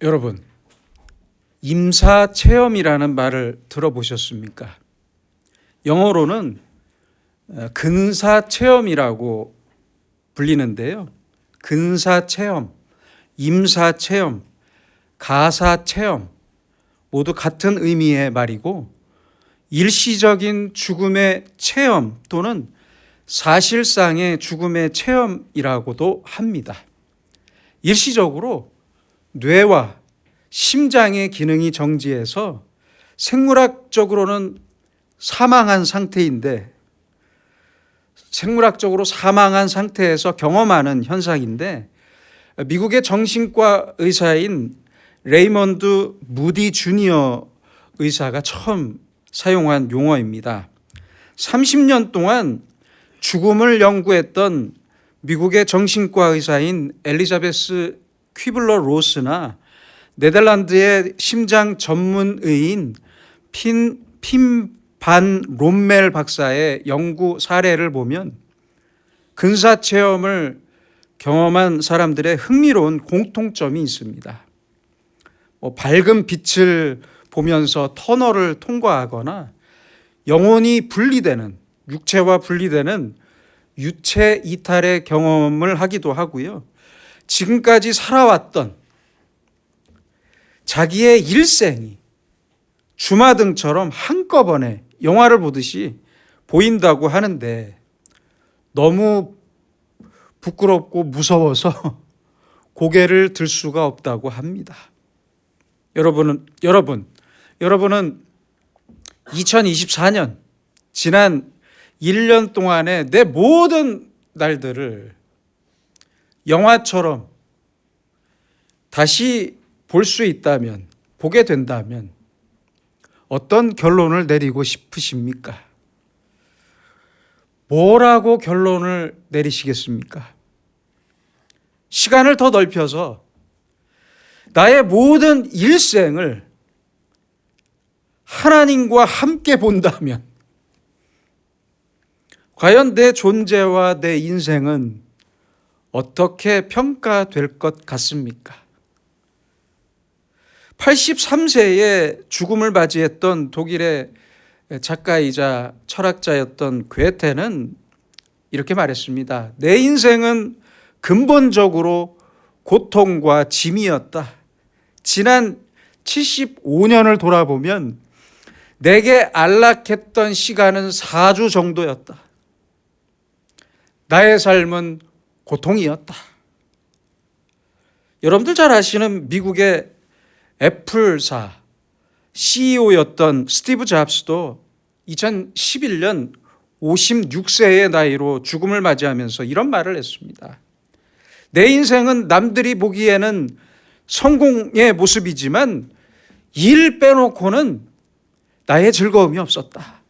여러분, 임사 체험이라는 말을 들어보셨습니까? 영어로는 근사 체험이라고 불리는데요. 근사 체험, 임사 체험, 가사 체험 모두 같은 의미의 말이고, 일시적인 죽음의 체험 또는 사실상의 죽음의 체험이라고도 합니다. 일시적으로 뇌와 심장의 기능이 정지해서 생물학적으로는 사망한 상태인데, 생물학적으로 사망한 상태에서 경험하는 현상인데, 미국의 정신과 의사인 레이먼드 무디 주니어 의사가 처음 사용한 용어입니다. 30년 동안 죽음을 연구했던 미국의 정신과 의사인 엘리자베스 퀴블러 로스나 네덜란드의 심장 전문의인 핀 반 롬멜 박사의 연구 사례를 보면 근사 체험을 경험한 사람들의 흥미로운 공통점이 있습니다. 밝은 빛을 보면서 터널을 통과하거나 영혼이 분리되는, 육체와 분리되는 유체 이탈의 경험을 하기도 하고요. 지금까지 살아왔던 자기의 일생이 주마등처럼 한꺼번에 영화를 보듯이 보인다고 하는데, 너무 부끄럽고 무서워서 고개를 들 수가 없다고 합니다. 여러분은 2024년 지난 1년 동안의 내 모든 날들을 영화처럼 다시 볼 수 있다면, 보게 된다면 어떤 결론을 내리고 싶으십니까? 뭐라고 결론을 내리시겠습니까? 시간을 더 넓혀서 나의 모든 일생을 하나님과 함께 본다면 과연 내 존재와 내 인생은 어떻게 평가될 것 같습니까? 83세에 죽음을 맞이했던 독일의 작가이자 철학자였던 괴테는 이렇게 말했습니다. 내 인생은 근본적으로 고통과 짐이었다. 지난 75년을 돌아보면 내게 안락했던 시간은 4주 정도였다. 나의 삶은 고통이었다. 여러분들 잘 아시는 미국의 애플사 CEO였던 스티브 잡스도 2011년 56세의 나이로 죽음을 맞이하면서 이런 말을 했습니다. 내 인생은 남들이 보기에는 성공의 모습이지만 일 빼놓고는 나의 즐거움이 없었다.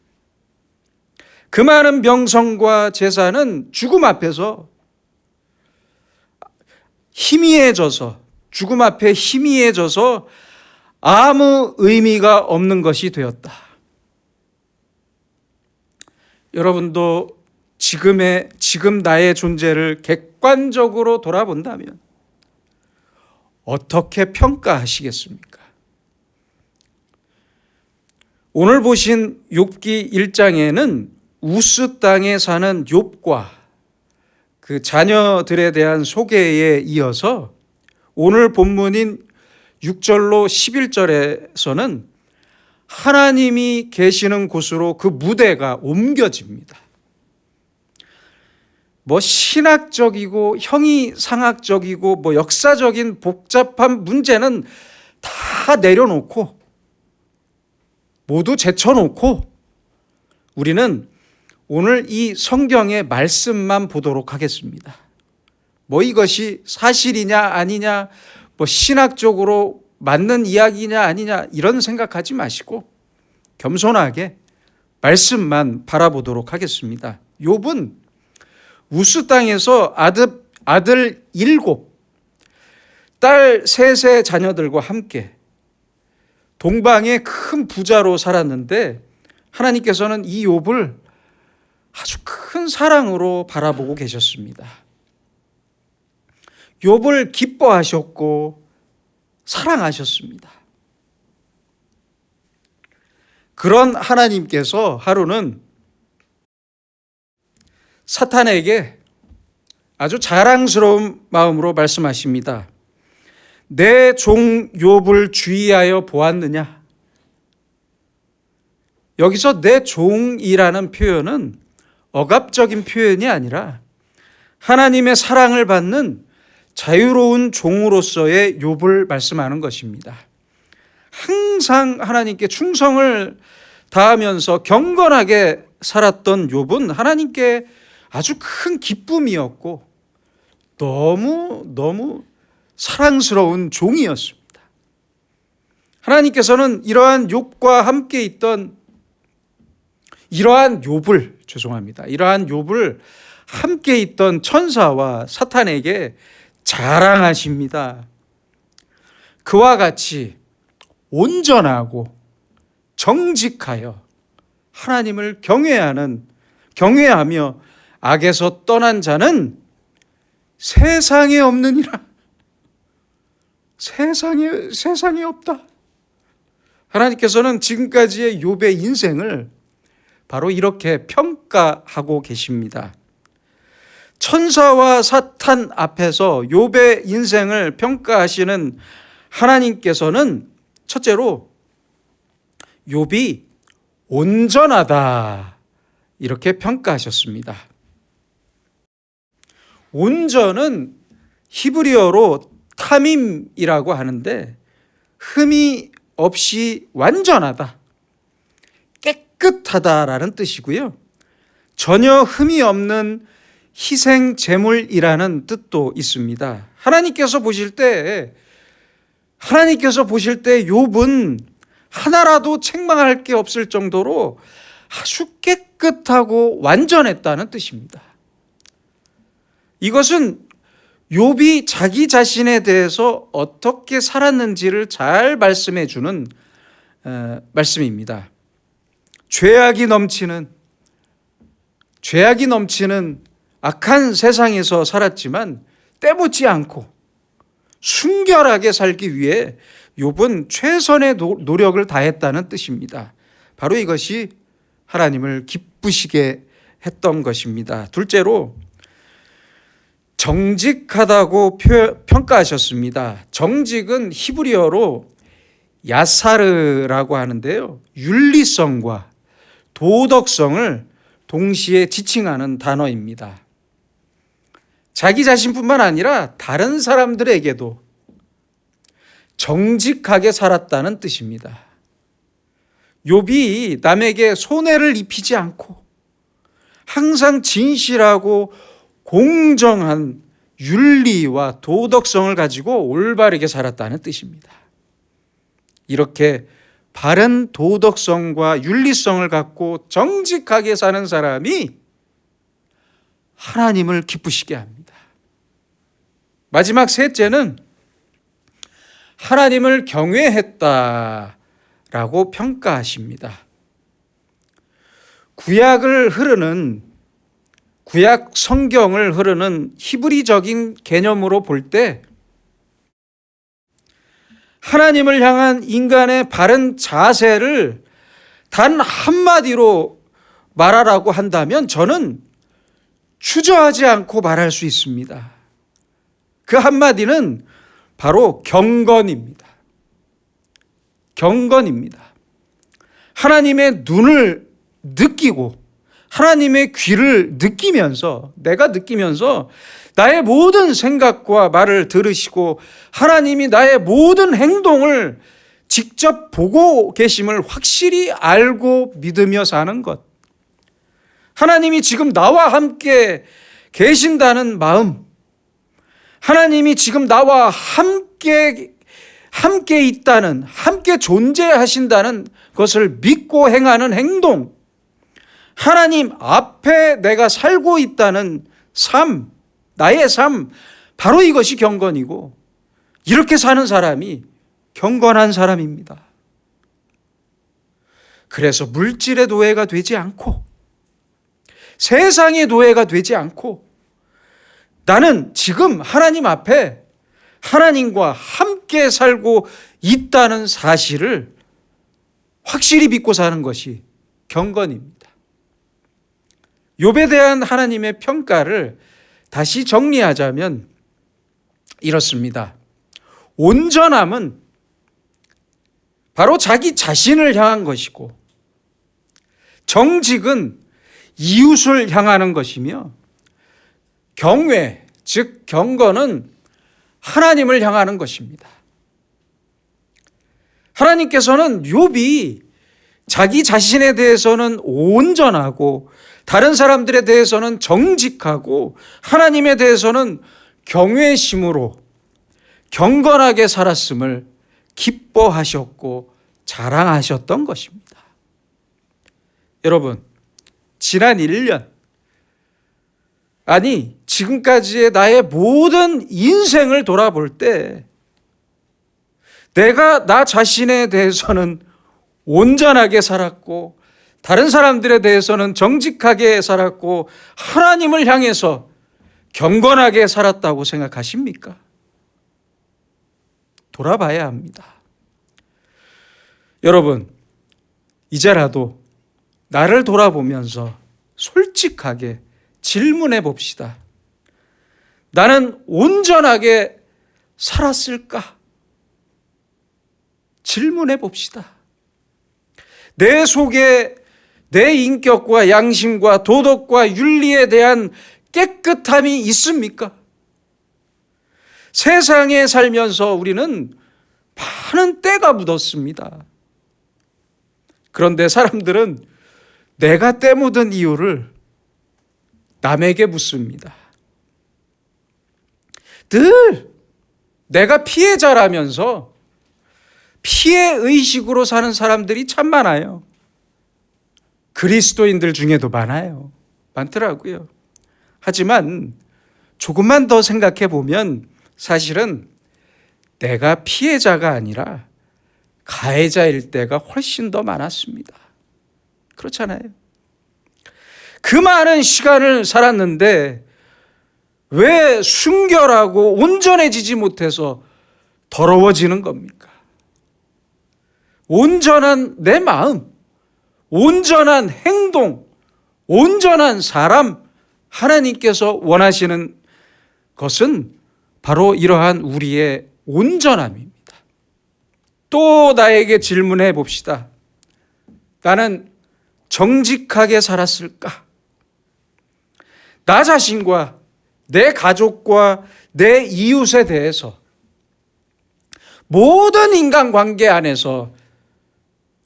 그 많은 명성과 재산은 죽음 앞에서 죽음 앞에 희미해져서 아무 의미가 없는 것이 되었다. 여러분도 지금 나의 존재를 객관적으로 돌아본다면 어떻게 평가하시겠습니까? 오늘 보신 욥기 1장에는 우스 땅에 사는 욥과 그 자녀들에 대한 소개에 이어서 오늘 본문인 6절로 11절에서는 하나님이 계시는 곳으로 그 무대가 옮겨집니다. 신학적이고 형이상학적이고 역사적인 복잡한 문제는 다 내려놓고 모두 제쳐놓고 우리는 오늘 이 성경의 말씀만 보도록 하겠습니다. 이것이 사실이냐 아니냐, 신학적으로 맞는 이야기냐 아니냐 이런 생각하지 마시고 겸손하게 말씀만 바라보도록 하겠습니다. 욥은 우스 땅에서 아들 7, 딸 3의 자녀들과 함께 동방의 큰 부자로 살았는데, 하나님께서는 이 욥을 아주 큰 사랑으로 바라보고 계셨습니다. 욥을 기뻐하셨고 사랑하셨습니다. 그런 하나님께서 하루는 사탄에게 아주 자랑스러운 마음으로 말씀하십니다. 내 종 욥을 주의하여 보았느냐? 여기서 내 종이라는 표현은 억압적인 표현이 아니라 하나님의 사랑을 받는 자유로운 종으로서의 욥을 말씀하는 것입니다. 항상 하나님께 충성을 다하면서 경건하게 살았던 욥은 하나님께 아주 큰 기쁨이었고 너무 사랑스러운 종이었습니다. 하나님께서는 이러한 욥과 함께 있던 이러한 욥을 함께 있던 천사와 사탄에게 자랑하십니다. 그와 같이 온전하고 정직하여 하나님을 경외하며 악에서 떠난 자는 세상에 없느니라. 세상에 없다. 하나님께서는 지금까지의 욥의 인생을 바로 이렇게 평가하고 계십니다. 천사와 사탄 앞에서 욥의 인생을 평가하시는 하나님께서는 첫째로 욥이 온전하다 이렇게 평가하셨습니다. 온전은 히브리어로 타밈이라고 하는데 흠이 없이 완전하다, 깨끗하다라는 뜻이고요. 전혀 흠이 없는 희생 제물이라는 뜻도 있습니다. 하나님께서 보실 때 욥은 하나라도 책망할 게 없을 정도로 아주 깨끗하고 완전했다는 뜻입니다. 이것은 욥이 자기 자신에 대해서 어떻게 살았는지를 잘 말씀해 주는 말씀입니다. 죄악이 넘치는 악한 세상에서 살았지만 때묻지 않고 순결하게 살기 위해 욥은 최선의 노력을 다했다는 뜻입니다. 바로 이것이 하나님을 기쁘시게 했던 것입니다. 둘째로 정직하다고 평가하셨습니다. 정직은 히브리어로 야사르라고 하는데요. 윤리성과 도덕성을 동시에 지칭하는 단어입니다. 자기 자신뿐만 아니라 다른 사람들에게도 정직하게 살았다는 뜻입니다. 욥이 남에게 손해를 입히지 않고 항상 진실하고 공정한 윤리와 도덕성을 가지고 올바르게 살았다는 뜻입니다. 이렇게 바른 도덕성과 윤리성을 갖고 정직하게 사는 사람이 하나님을 기쁘시게 합니다. 마지막 셋째는 하나님을 경외했다라고 평가하십니다. 구약 성경을 흐르는 히브리적인 개념으로 볼 때 하나님을 향한 인간의 바른 자세를 단 한마디로 말하라고 한다면 저는 주저하지 않고 말할 수 있습니다. 그 한마디는 바로 경건입니다. 하나님의 눈을 느끼고 하나님의 귀를 내가 느끼면서 나의 모든 생각과 말을 들으시고 하나님이 나의 모든 행동을 직접 보고 계심을 확실히 알고 믿으며 사는 것. 하나님이 지금 나와 함께 계신다는 마음, 하나님이 지금 나와 함께 있다는, 함께 존재하신다는 것을 믿고 행하는 행동, 하나님 앞에 내가 살고 있다는 삶, 나의 삶, 바로 이것이 경건이고 이렇게 사는 사람이 경건한 사람입니다. 그래서 물질의 노예가 되지 않고 세상의 노예가 되지 않고 나는 지금 하나님 앞에 하나님과 함께 함께 살고 있다는 사실을 확실히 믿고 사는 것이 경건입니다. 욥에 대한 하나님의 평가를 다시 정리하자면 이렇습니다. 온전함은 바로 자기 자신을 향한 것이고, 정직은 이웃을 향하는 것이며, 경외, 즉 경건은 하나님을 향하는 것입니다. 하나님께서는 욥이 자기 자신에 대해서는 온전하고 다른 사람들에 대해서는 정직하고 하나님에 대해서는 경외심으로 경건하게 살았음을 기뻐하셨고 자랑하셨던 것입니다. 여러분, 지난 1년, 아니 지금까지의 나의 모든 인생을 돌아볼 때 내가 나 자신에 대해서는 온전하게 살았고 다른 사람들에 대해서는 정직하게 살았고 하나님을 향해서 경건하게 살았다고 생각하십니까? 돌아봐야 합니다. 여러분, 이제라도 나를 돌아보면서 솔직하게 질문해 봅시다. 나는 온전하게 살았을까? 질문해 봅시다. 내 속에 내 인격과 양심과 도덕과 윤리에 대한 깨끗함이 있습니까? 세상에 살면서 우리는 많은 때가 묻었습니다. 그런데 사람들은 내가 때 묻은 이유를 남에게 묻습니다. 늘 내가 피해자라면서 피해의식으로 사는 사람들이 참 많아요. 그리스도인들 중에도 많더라고요. 하지만 조금만 더 생각해 보면 사실은 내가 피해자가 아니라 가해자일 때가 훨씬 더 많았습니다. 그렇잖아요. 그 많은 시간을 살았는데 왜 순결하고 온전해지지 못해서 더러워지는 겁니까? 온전한 내 마음, 온전한 행동, 온전한 사람, 하나님께서 원하시는 것은 바로 이러한 우리의 온전함입니다. 또 나에게 질문해 봅시다. 나는 정직하게 살았을까? 나 자신과 내 가족과 내 이웃에 대해서 모든 인간관계 안에서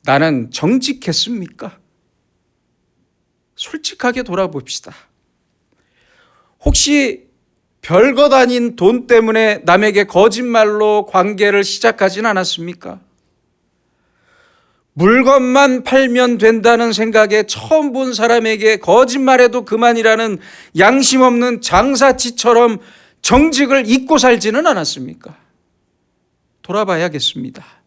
나는 정직했습니까? 솔직하게 돌아봅시다. 혹시 별것 아닌 돈 때문에 남에게 거짓말로 관계를 시작하진 않았습니까? 물건만 팔면 된다는 생각에 처음 본 사람에게 거짓말해도 그만이라는 양심 없는 장사치처럼 정직을 잊고 살지는 않았습니까? 돌아봐야겠습니다.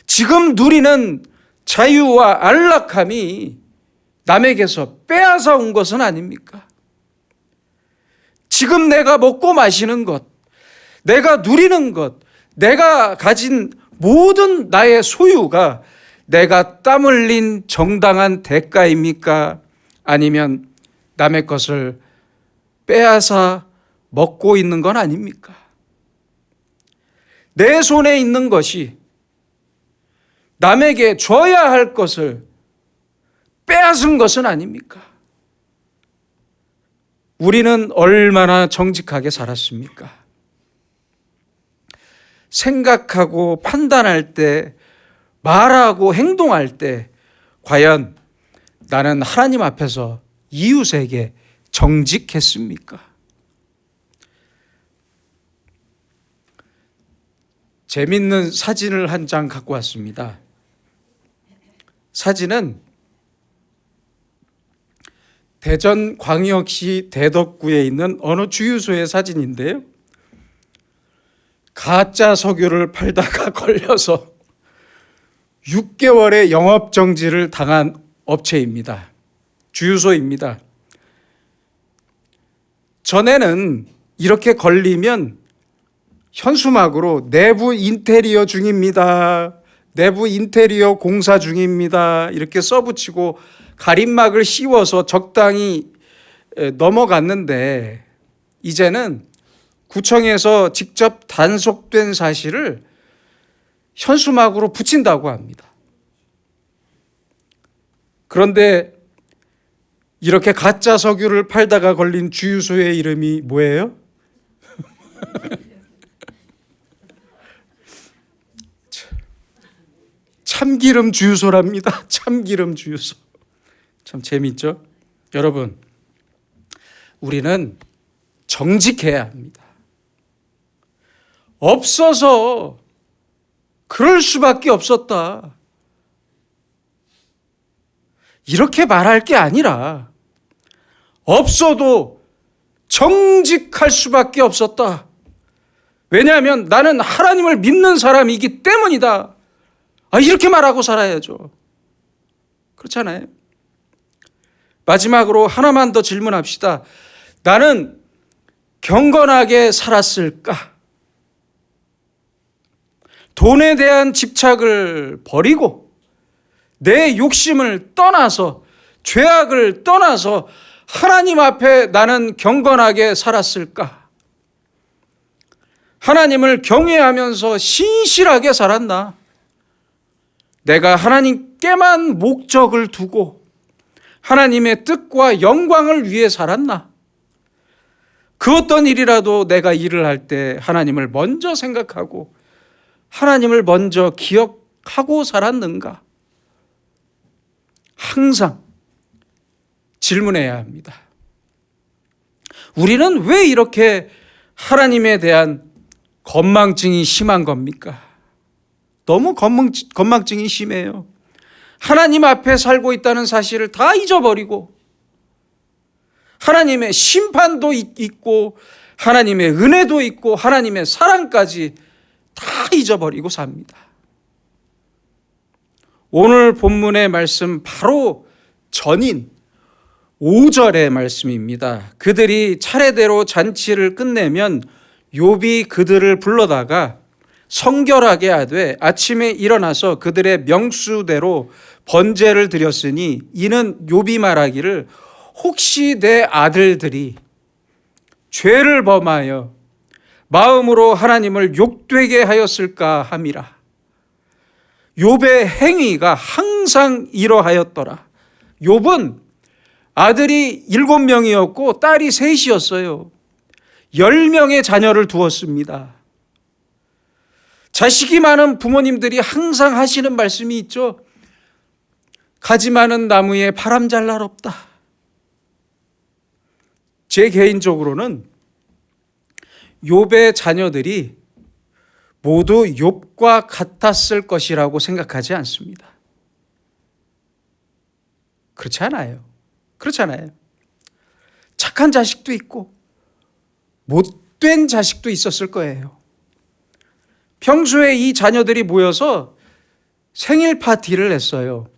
지금 누리는 자유와 안락함이 남에게서 빼앗아 온 것은 아닙니까? 지금 내가 먹고 마시는 것, 내가 누리는 것, 내가 가진 모든 나의 소유가 내가 땀 흘린 정당한 대가입니까? 아니면 남의 것을 빼앗아 먹고 있는 건 아닙니까? 내 손에 있는 것이 남에게 줘야 할 것을 빼앗은 것은 아닙니까? 우리는 얼마나 정직하게 살았습니까? 생각하고 판단할 때, 말하고 행동할 때 과연 나는 하나님 앞에서 이웃에게 정직했습니까? 재밌는 사진을 한 장 갖고 왔습니다. 사진은 대전광역시 대덕구에 있는 어느 주유소의 사진인데요. 가짜 석유를 팔다가 걸려서 6개월의 영업정지를 당한 업체입니다. 주유소입니다. 전에는 이렇게 걸리면 현수막으로 내부 인테리어 중입니다. 내부 인테리어 공사 중입니다. 이렇게 써붙이고 가림막을 씌워서 적당히 넘어갔는데 이제는 구청에서 직접 단속된 사실을 현수막으로 붙인다고 합니다. 그런데 이렇게 가짜 석유를 팔다가 걸린 주유소의 이름이 뭐예요? 참기름 주유소랍니다. 참기름 주유소. 참 재밌죠? 여러분, 우리는 정직해야 합니다. 없어서 그럴 수밖에 없었다. 이렇게 말할 게 아니라 없어도 정직할 수밖에 없었다. 왜냐하면 나는 하나님을 믿는 사람이기 때문이다. 이렇게 말하고 살아야죠. 그렇잖아요. 마지막으로 하나만 더 질문합시다. 나는 경건하게 살았을까? 돈에 대한 집착을 버리고 내 욕심을 떠나서 죄악을 떠나서 하나님 앞에 나는 경건하게 살았을까? 하나님을 경외하면서 신실하게 살았나? 내가 하나님께만 목적을 두고 하나님의 뜻과 영광을 위해 살았나? 그 어떤 일이라도 내가 일을 할 때 하나님을 먼저 생각하고 하나님을 먼저 기억하고 살았는가? 항상 질문해야 합니다. 우리는 왜 이렇게 하나님에 대한 건망증이 심한 겁니까? 너무 건망증이 심해요. 하나님 앞에 살고 있다는 사실을 다 잊어버리고 하나님의 심판도 있고 하나님의 은혜도 있고 하나님의 사랑까지 다 잊어버리고 삽니다. 오늘 본문의 말씀 바로 전인 5절의 말씀입니다. 그들이 차례대로 잔치를 끝내면 욥이 그들을 불러다가 성결하게 하되 아침에 일어나서 그들의 명수대로 번제를 드렸으니 이는 욥이 말하기를 혹시 내 아들들이 죄를 범하여 마음으로 하나님을 욕되게 하였을까 함이라. 욥의 행위가 항상 이러하였더라. 욥은 아들이 7명이었고 딸이 3이었어요. 10명의 자녀를 두었습니다. 자식이 많은 부모님들이 항상 하시는 말씀이 있죠. 가지 많은 나무에 바람 잘 날 없다. 제 개인적으로는 욥의 자녀들이 모두 욥과 같았을 것이라고 생각하지 않습니다. 그렇지 않아요. 그렇잖아요. 착한 자식도 있고 못된 자식도 있었을 거예요. 평소에 이 자녀들이 모여서 생일 파티를 했어요.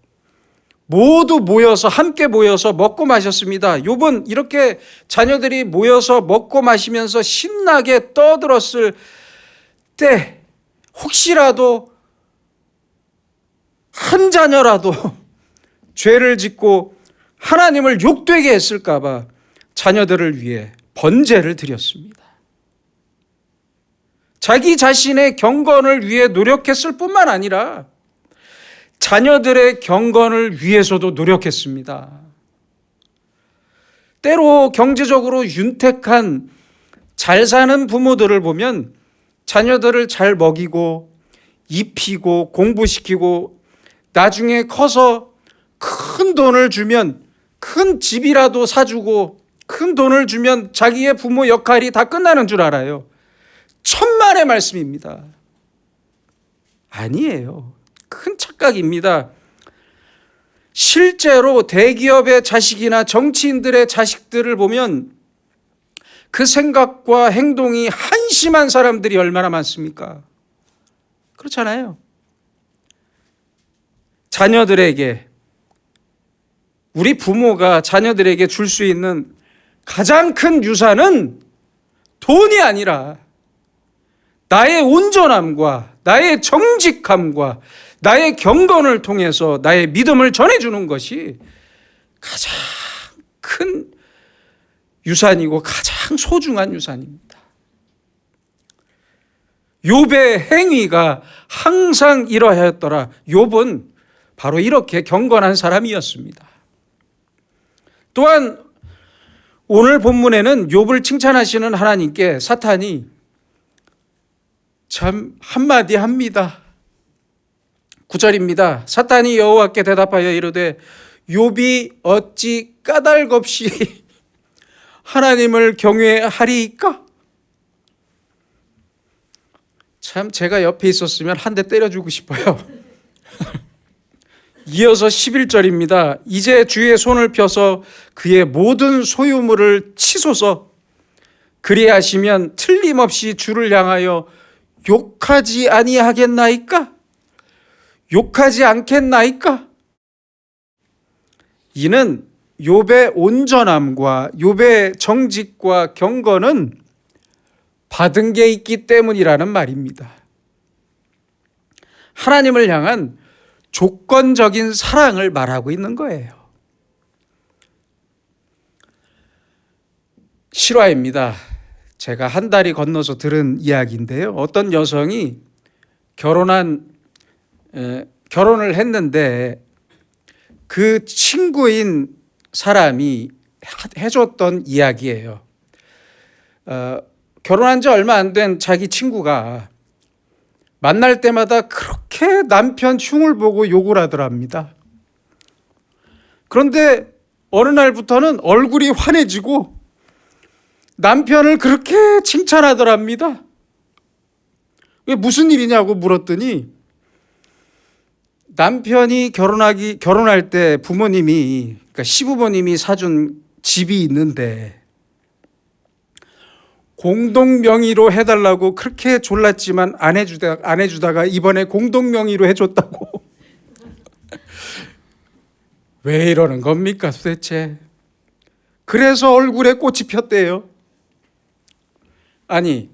모두 모여서 함께 모여서 먹고 마셨습니다. 욥은 이렇게 자녀들이 모여서 먹고 마시면서 신나게 떠들었을 때 혹시라도 한 자녀라도 죄를 짓고 하나님을 욕되게 했을까 봐 자녀들을 위해 번제를 드렸습니다. 자기 자신의 경건을 위해 노력했을 뿐만 아니라 자녀들의 경건을 위해서도 노력했습니다. 때로 경제적으로 윤택한 잘 사는 부모들을 보면 자녀들을 잘 먹이고 입히고 공부시키고 나중에 커서 큰 돈을 주면 큰 집이라도 사주고 큰 돈을 주면 자기의 부모 역할이 다 끝나는 줄 알아요. 천만의 말씀입니다. 아니에요. 큰 착각입니다. 실제로 대기업의 자식이나 정치인들의 자식들을 보면 그 생각과 행동이 한심한 사람들이 얼마나 많습니까? 그렇잖아요. 자녀들에게, 우리 부모가 자녀들에게 줄 수 있는 가장 큰 유산은 돈이 아니라 나의 온전함과 나의 정직함과 나의 경건을 통해서 나의 믿음을 전해주는 것이 가장 큰 유산이고 가장 소중한 유산입니다. 욥의 행위가 항상 이러하였더라. 욥은 바로 이렇게 경건한 사람이었습니다. 또한 오늘 본문에는 욥을 칭찬하시는 하나님께 사탄이 참 한마디 합니다. 9절입니다. 사탄이 여호와께 대답하여 이르되 욥이 어찌 까닭없이 하나님을 경외하리이까? 참 제가 옆에 있었으면 한 대 때려주고 싶어요. 이어서 11절입니다. 이제 주의 손을 펴서 그의 모든 소유물을 치소서. 그리하시면 틀림없이 주를 향하여 욕하지 아니하겠나이까? 욕하지 않겠나이까? 이는 욥의 온전함과 욥의 정직과 경건은 받은 게 있기 때문이라는 말입니다. 하나님을 향한 조건적인 사랑을 말하고 있는 거예요. 실화입니다. 제가 한 달이 건너서 들은 이야기인데요. 어떤 여성이 결혼을 했는데 그 친구인 사람이 해줬던 이야기예요. 결혼한 지 얼마 안 된 자기 친구가 만날 때마다 그렇게 남편 흉을 보고 욕을 하더랍니다. 그런데 어느 날부터는 얼굴이 환해지고 남편을 그렇게 칭찬하더랍니다. 왜 무슨 일이냐고 물었더니 남편이 결혼할 때 부모님이, 그러니까 시부모님이 사준 집이 있는데 공동명의로 해달라고 그렇게 졸랐지만 안 해주다가 이번에 공동명의로 해줬다고. 왜 이러는 겁니까 도대체? 그래서 얼굴에 꽃이 폈대요. 아니,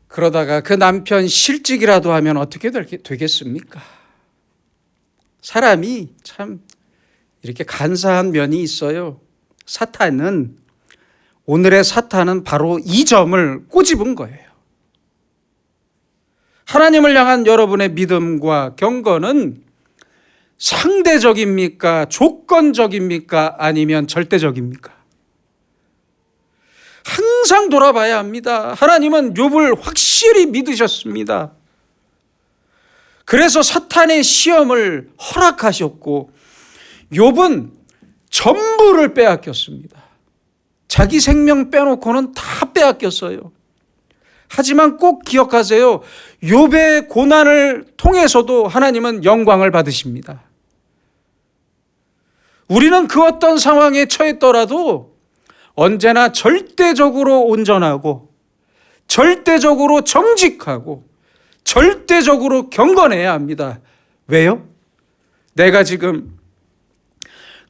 그러다가 그 남편 실직이라도 하면 어떻게 되겠습니까? 사람이 참 이렇게 간사한 면이 있어요. 오늘의 사탄은 바로 이 점을 꼬집은 거예요. 하나님을 향한 여러분의 믿음과 경건은 상대적입니까? 조건적입니까? 아니면 절대적입니까? 항상 돌아봐야 합니다. 하나님은 욥을 확실히 믿으셨습니다. 그래서 사탄의 시험을 허락하셨고 욥은 전부를 빼앗겼습니다. 자기 생명 빼놓고는 다 빼앗겼어요. 하지만 꼭 기억하세요. 욥의 고난을 통해서도 하나님은 영광을 받으십니다. 우리는 그 어떤 상황에 처했더라도 언제나 절대적으로 온전하고 절대적으로 정직하고 절대적으로 경건해야 합니다. 왜요? 내가 지금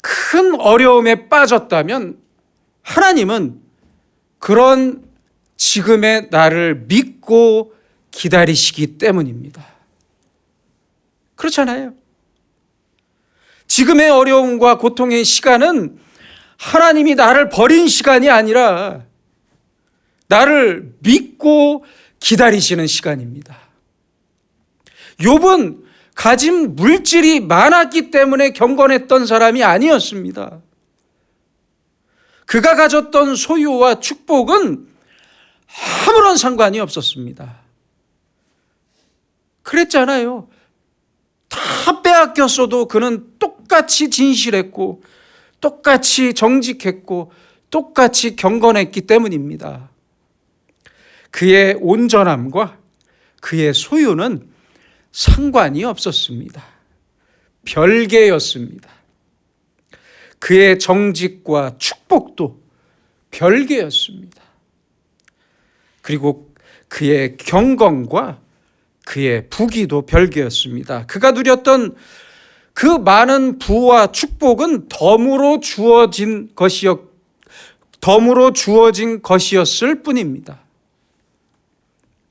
큰 어려움에 빠졌다면 하나님은 그런 지금의 나를 믿고 기다리시기 때문입니다. 그렇잖아요. 지금의 어려움과 고통의 시간은 하나님이 나를 버린 시간이 아니라 나를 믿고 기다리시는 시간입니다. 욥은 가진 물질이 많았기 때문에 경건했던 사람이 아니었습니다. 그가 가졌던 소유와 축복은 아무런 상관이 없었습니다. 그랬잖아요. 다 빼앗겼어도 그는 똑같이 진실했고 똑같이 정직했고 똑같이 경건했기 때문입니다. 그의 온전함과 그의 소유는 상관이 없었습니다. 별개였습니다. 그의 정직과 축복도 별개였습니다. 그리고 그의 경건과 그의 부귀도 별개였습니다. 그가 누렸던 그 많은 부와 축복은 덤으로 주어진 것이었을 뿐입니다.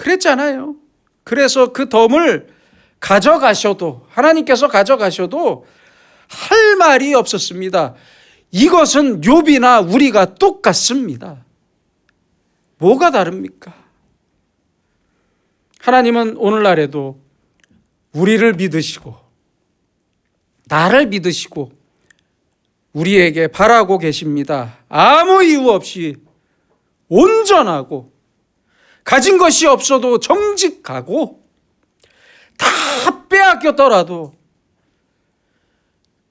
그랬잖아요. 그래서 그 덤을 가져가셔도, 하나님께서 가져가셔도 할 말이 없었습니다. 이것은 욥이나 우리가 똑같습니다. 뭐가 다릅니까? 하나님은 오늘날에도 우리를 믿으시고 나를 믿으시고 우리에게 바라고 계십니다. 아무 이유 없이 온전하고 가진 것이 없어도 정직하고 다 빼앗겼더라도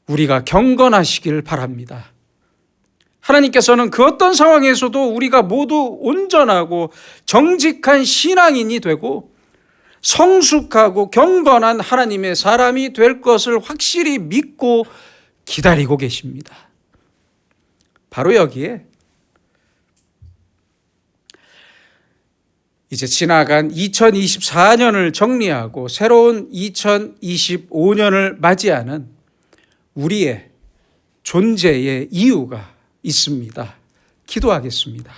우리가 경건하시길 바랍니다. 하나님께서는 그 어떤 상황에서도 우리가 모두 온전하고 정직한 신앙인이 되고 성숙하고 경건한 하나님의 사람이 될 것을 확실히 믿고 기다리고 계십니다. 바로 여기에 이제 지나간 2024년을 정리하고 새로운 2025년을 맞이하는 우리의 존재의 이유가 있습니다. 기도하겠습니다.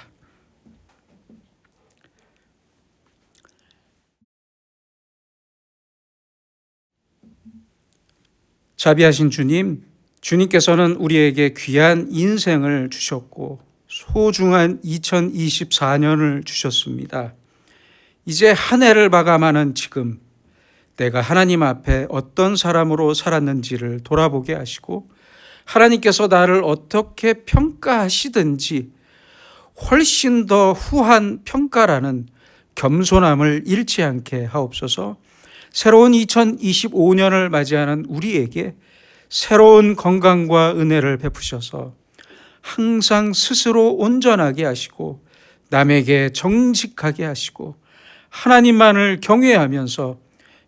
자비하신 주님, 주님께서는 우리에게 귀한 인생을 주셨고 소중한 2024년을 주셨습니다. 이제 한 해를 마감하는 지금 내가 하나님 앞에 어떤 사람으로 살았는지를 돌아보게 하시고 하나님께서 나를 어떻게 평가하시든지 훨씬 더 후한 평가라는 겸손함을 잃지 않게 하옵소서. 새로운 2025년을 맞이하는 우리에게 새로운 건강과 은혜를 베푸셔서 항상 스스로 온전하게 하시고 남에게 정직하게 하시고 하나님만을 경외하면서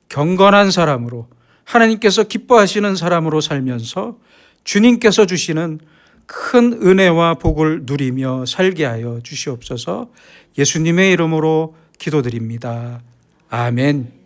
경건한 사람으로 하나님께서 기뻐하시는 사람으로 살면서 주님께서 주시는 큰 은혜와 복을 누리며 살게 하여 주시옵소서. 예수님의 이름으로 기도드립니다. 아멘.